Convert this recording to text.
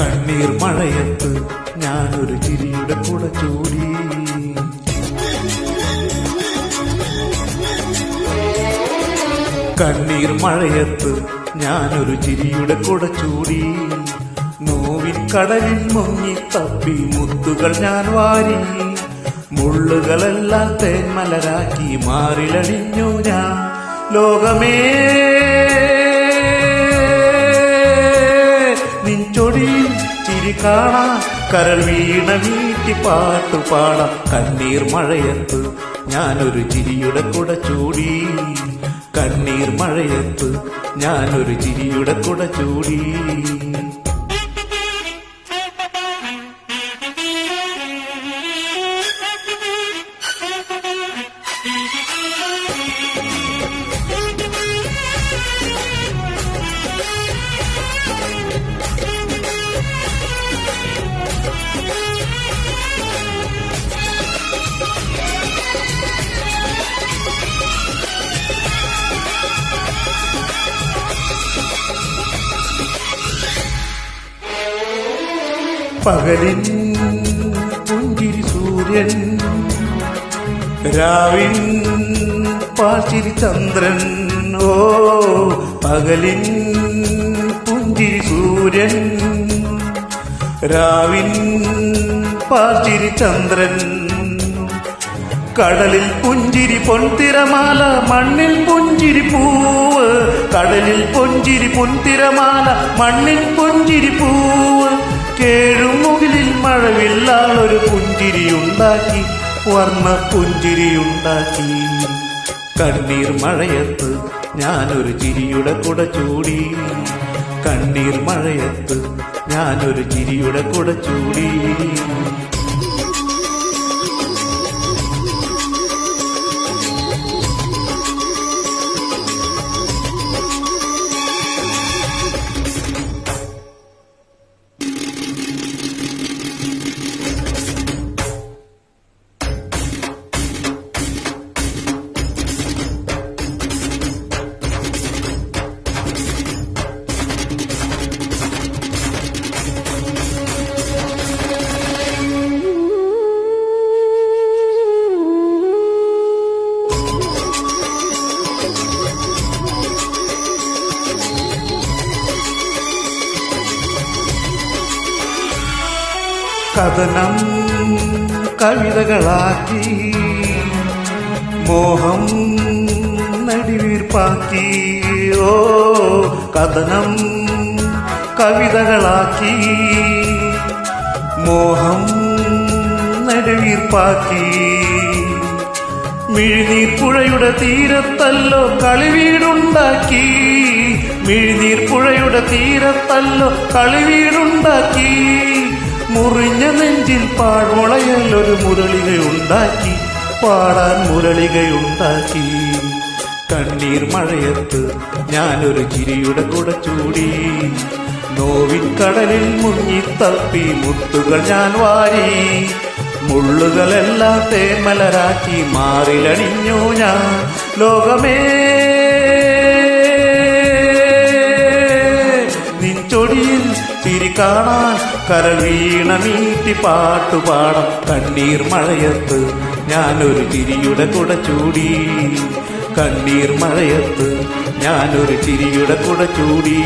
കണ്ണീർ മഴയത്ത് ഞാനൊരു ചിരിയുടെ കുട ചൂടി. കണ്ണീർ മഴയത്ത് ഞാനൊരു ചിരിയുടെ കുട ചൂടി. നോവിൻ കടലിൽ മുങ്ങി തപ്പി മുത്തുകൾ ഞാൻ വാരി. മുള്ളുകളെല്ലാം തേന്മലരാക്കി മാറിലണിഞ്ഞു ഞാൻ. ലോകമേ നിൻചൊടിയിൽ ചിരി കാണാൻ കരൾ വീണ വീട്ടി പാട്ടുപാടാം. കണ്ണീർ മഴയത്ത് ഞാനൊരു ചിരിയുടെ കുട ചൂടി. കണ്ണീർ മഴയത്ത് ഞാനൊരു ചിരിയുടെ കുട ചൂടി. പകലിൻ പുഞ്ചിരി സൂര്യൻ, രാവിൻ പാൽച്ചിരി ചന്ദ്രൻ. ഓ പകലിൻ പുഞ്ചിരി സൂര്യൻ, രാവിൻ പാൽച്ചിരി ചന്ദ്രൻ. കടലിൽ പുഞ്ചിരി പൊൻതിരമാല, മണ്ണിൽ പുഞ്ചിരി പൂവ്. കടലിൽ പുഞ്ചിരി പൊൻതിരമാല, മണ്ണിൽ പുഞ്ചിരി പൂവ്. കേഴുമുകിലിൽ മഴവില്ലാളൊരു പുഞ്ചിരിയുണ്ടാക്കി, വർണ്ണ പുഞ്ചിരിയുണ്ടാക്കി. കണ്ണീർ മഴയത്ത് ഞാനൊരു ചിരിയുടെ കുട ചൂടി. കണ്ണീർ മഴയത്ത് ഞാനൊരു ചിരിയുടെ കുട ചൂടി. കഥനം കവിതകളാക്കി, മോഹം നടിവീർപ്പാക്കി. ഓ കഥനം കവിതകളാക്കി, മോഹം നടിവീർപ്പാക്കി. മിഴിനീർ പുഴയുടെ തീരത്തല്ലോ കളിവീടുണ്ടാക്കി. മിഴിനീർ പുഴയുടെ തീരത്തല്ലോ കളിവീടുണ്ടാക്കി. മുറിഞ്ഞ നെഞ്ചിൽ പാഴ്മുളയല്ലൊരു മുരളികയുണ്ടാക്കി, പാടാൻ മുരളികയുണ്ടാക്കി. കണ്ണീർ മഴയത്ത് ഞാനൊരു ചിരിയുടെ കുട ചൂടി. നോവിൻ കടലിൽ മുങ്ങിത്തപ്പി മുത്തുകൾ ഞാൻ വാരി. മുള്ളുകളെല്ലാം തേന്മലരാക്കി മാറിലണിഞ്ഞു ഞാൻ. ലോകമേ നിൻചൊടിയിൽ ചിരി കാണാൻ കരൾ വീണ മീട്ടി പാട്ടുപാടാം. കണ്ണീർ മഴയത്ത് ഞാനൊരു ചിരിയുടെ കുട ചൂടി. കണ്ണീർ മഴയത്ത് ഞാനൊരു ചിരിയുടെ കുട ചൂടി.